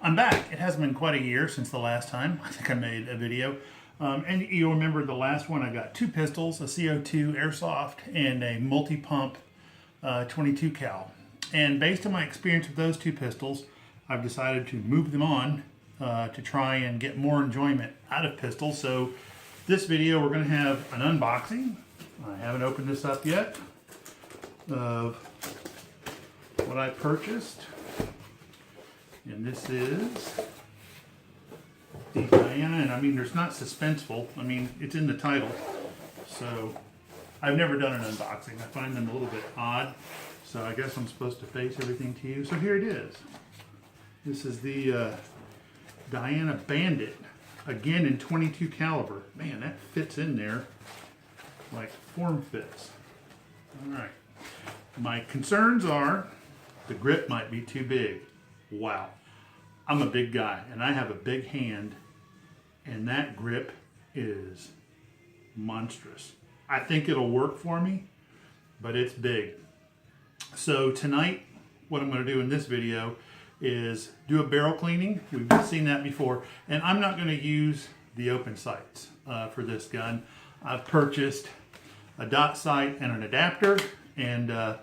I'm back. It has been quite a year since the last time I think I made a video. And you'll remember the last one, I got two pistols, a CO2 airsoft and a multi-pump 22 cal. And based on my experience with those two pistols, I've decided to move them on to try and get more enjoyment out of pistols. So this video, we're going to have an unboxing. I haven't opened this up yet of what I purchased. And this is the Diana, and I mean, there's not suspenseful. I mean, it's in the title. So I've never done an unboxing. I find them a little bit odd. So I guess I'm supposed to face everything to you. So here it is. This is the Diana Bandit, again in 22 caliber. Man, that fits in there like form fits. All right. My concerns are the grip might be too big. Wow. I'm a big guy and I have a big hand, and that grip is monstrous. I think it'll work for me, but it's big. So tonight, what I'm going to do in this video is do a barrel cleaning. We've seen that before, and I'm not going to use the open sights for this gun. I've purchased a dot sight and an adapter, and that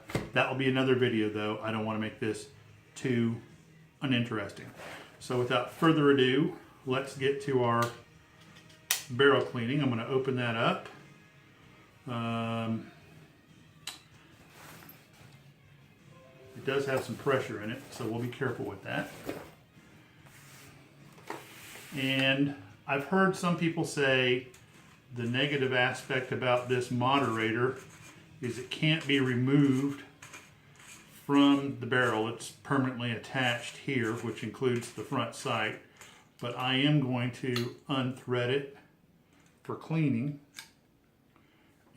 will be another video though. I don't want to make this too uninteresting. So without further ado, let's get to our barrel cleaning. I'm going to open that up. It does have some pressure in it, so we'll be careful with that. And I've heard some people say the negative aspect about this moderator is it can't be removed from the barrel. It's permanently attached here, which includes the front sight. But I am going to unthread it for cleaning.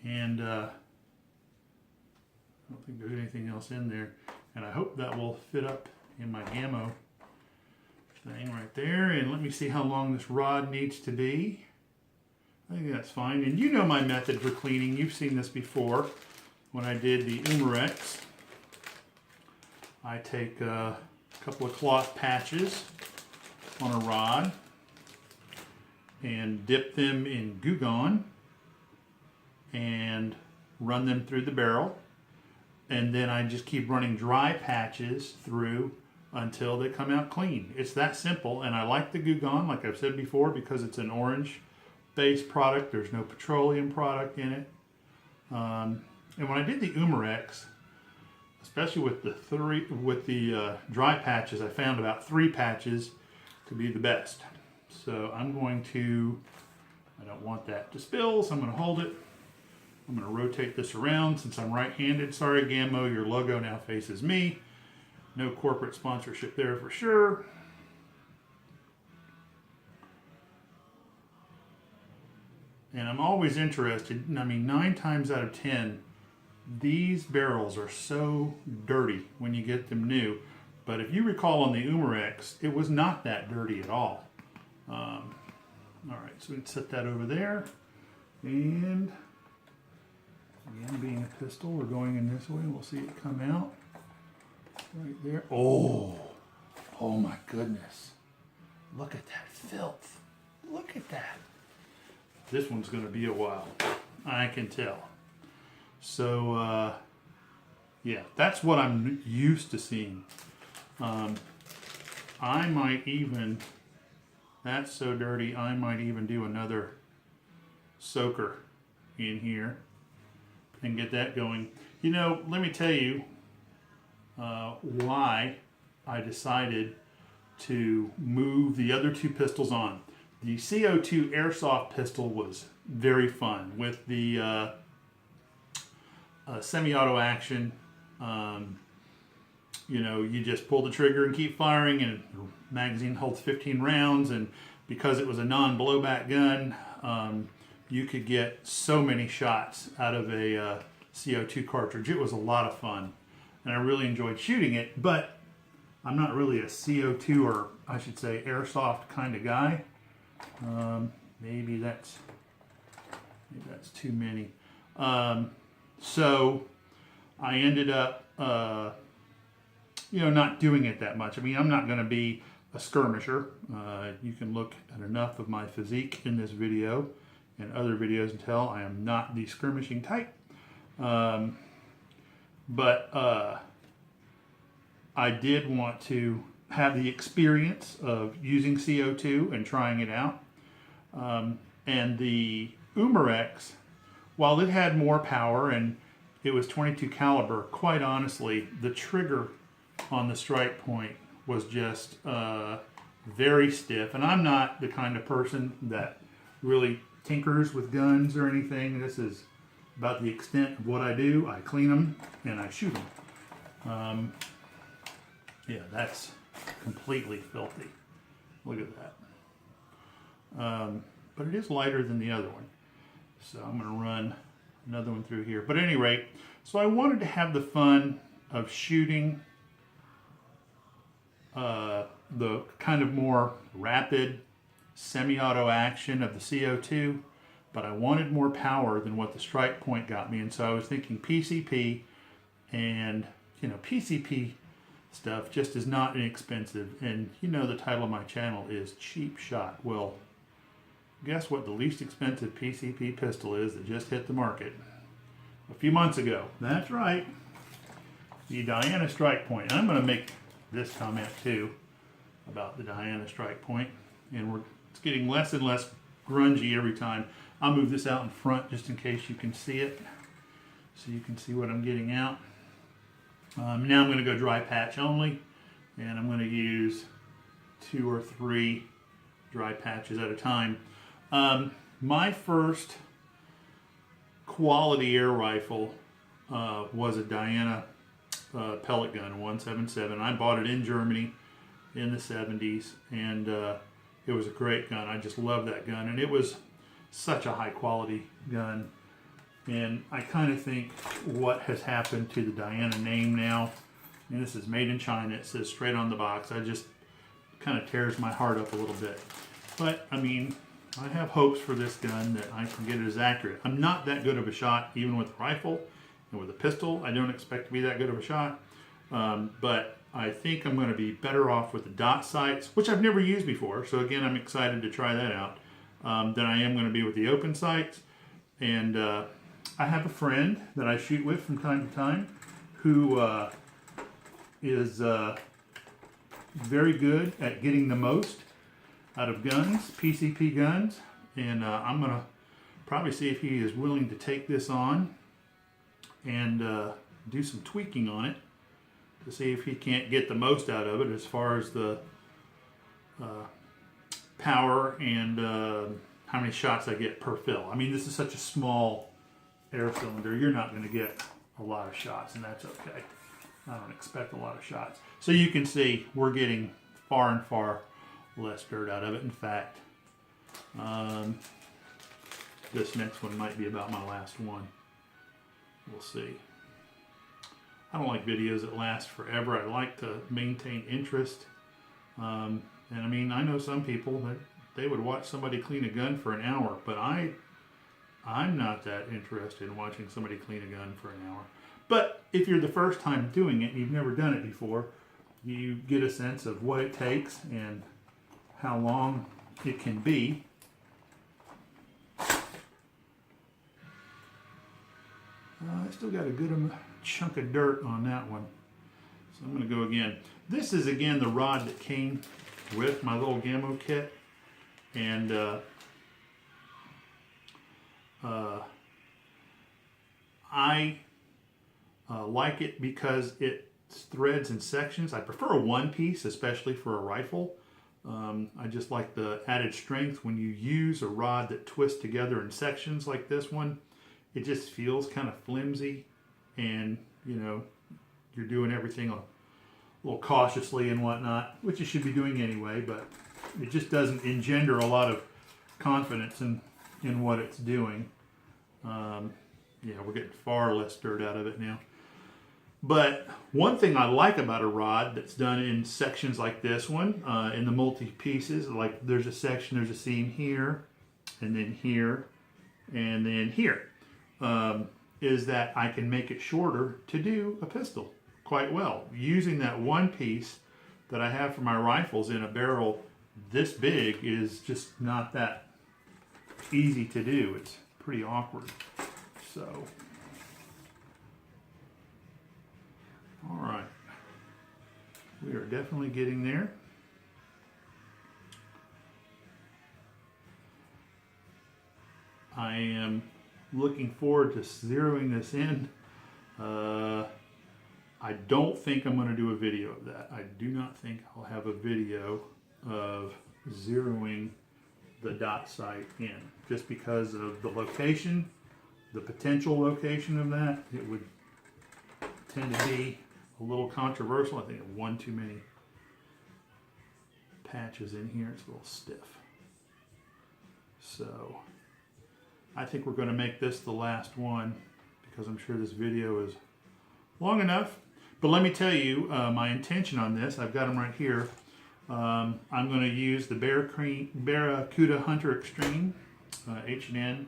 And I don't think there's anything else in there. And I hope that will fit up in my ammo thing right there. And let me see how long this rod needs to be. I think that's fine. And you know my method for cleaning. You've seen this before when I did the Umarex. I take a couple of cloth patches on a rod and dip them in Goo Gone and run them through the barrel. And then I just keep running dry patches through until they come out clean. It's that simple, and I like the Goo Gone, like I've said before, because it's an orange-based product. There's no petroleum product in it. And when I did the Umarex, especially with the dry patches, I found about 3 patches to be the best. So I'm going to, I don't want that to spill, so I'm going to hold it. I'm going to rotate this around since I'm right-handed. Sorry, Gammo, your logo now faces me. No corporate sponsorship there for sure. And I'm always interested, I mean, 9 times out of 10, these barrels are so dirty when you get them new. But if you recall on the Umarex, it was not that dirty at all. All right, so we can set that over there. And again, being a pistol, we're going in this way. We'll see it come out right there. Oh my goodness. Look at that filth. Look at that. This one's going to be a while. I can tell. So, yeah, that's what I'm used to seeing. I might even, that's so dirty, I might even do another soaker in here and get that going. You know, let me tell you why I decided to move the other 2 pistols on. The CO2 airsoft pistol was very fun with the semi-auto action. You know, you just pull the trigger and keep firing, and the magazine holds 15 rounds, and because it was a non-blowback gun, you could get so many shots out of a CO2 cartridge. It was a lot of fun, and I really enjoyed shooting it, but I'm not really a CO2, or I should say airsoft kind of guy. Maybe that's too many. So I ended up, not doing it that much. I mean, I'm not going to be a skirmisher. You can look at enough of my physique in this video and other videos and tell I am not the skirmishing type. But I did want to have the experience of using CO2 and trying it out. And the Umarex, while it had more power and it was 22 caliber, quite honestly, the trigger on the strike point was just very stiff. And I'm not the kind of person that really tinkers with guns or anything. This is about the extent of what I do. I clean them and I shoot them. Yeah, that's completely filthy. Look at that. But it is lighter than the other one. So I'm going to run another one through here. But at any rate, so I wanted to have the fun of shooting the kind of more rapid semi-auto action of the CO2, but I wanted more power than what the strike point got me. And so I was thinking PCP, and you know, PCP stuff just is not inexpensive. And you know, the title of my channel is Cheap Shot. Well, guess what the least expensive PCP pistol is that just hit the market a few months ago? That's right, the Diana Strike Point. And I'm going to make this comment too about the Diana Strike Point, and it's getting less and less grungy every time. I'll move this out in front just in case you can see it, so you can see what I'm getting out. Now I'm going to go dry patch only, and I'm going to use 2 or 3 dry patches at a time. My first quality air rifle was a Diana pellet gun, 177. I bought it in Germany in the 70s, and it was a great gun. I just love that gun, and it was such a high quality gun. And I kind of think what has happened to the Diana name now, and this is made in China, it says straight on the box, I just kind of tears my heart up a little bit. But I mean, I have hopes for this gun that I can get it as accurate. I'm not that good of a shot, even with a rifle, and with a pistol I don't expect to be that good of a shot. But I think I'm going to be better off with the dot sights, which I've never used before, so again I'm excited to try that out, than I am going to be with the open sights. And I have a friend that I shoot with from time to time who is very good at getting the most out of guns, PCP guns, and I'm going to probably see if he is willing to take this on and do some tweaking on it to see if he can't get the most out of it as far as the power and how many shots I get per fill. I mean, this is such a small air cylinder, you're not going to get a lot of shots, and that's okay. I don't expect a lot of shots. So you can see we're getting far and far less dirt out of it. In fact, this next one might be about my last one. We'll see. I don't like videos that last forever. I like to maintain interest. And I mean, I know some people that they would watch somebody clean a gun for an hour, but I'm not that interested in watching somebody clean a gun for an hour. But if you're the first time doing it and you've never done it before, you get a sense of what it takes and how long it can be. I still got a good chunk of dirt on that one. So I'm going to go again. This is again the rod that came with my little Gammo kit. And I like it because it threads in sections. I prefer a one piece, especially for a rifle. I just like the added strength when you use a rod that twists together in sections like this one. It just feels kind of flimsy, and you know, you're doing everything a little cautiously and whatnot, which you should be doing anyway, but it just doesn't engender a lot of confidence in what it's doing. Yeah, we're getting far less dirt out of it now. But one thing I like about a rod that's done in sections like this one, in the multi-pieces, like there's a section, there's a seam here, and then here, and then here, is that I can make it shorter to do a pistol quite well. Using that one piece that I have for my rifles in a barrel this big is just not that easy to do. It's pretty awkward. So, all right. We are definitely getting there. I am looking forward to zeroing this in. I don't think I'm going to do a video of that. I do not think I'll have a video of zeroing the dot sight in, just because of the location, the potential location of that. It would tend to be a little controversial. I think I have one too many patches in here. It's a little stiff. So I think we're going to make this the last one, because I'm sure this video is long enough. But let me tell you my intention on this. I've got them right here. I'm going to use the Barracuda Hunter Extreme H&N.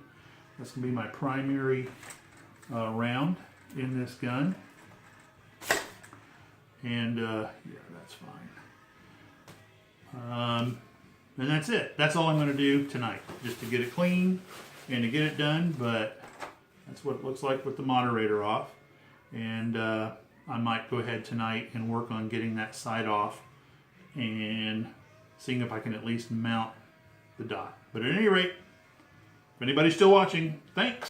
That's going to be my primary round in this gun. And yeah, that's fine. And that's it. That's all I'm going to do tonight, just to get it clean and to get it done. But that's what it looks like with the moderator off. And I might go ahead tonight and work on getting that sight off and seeing if I can at least mount the dot. But at any rate, if anybody's still watching, thanks.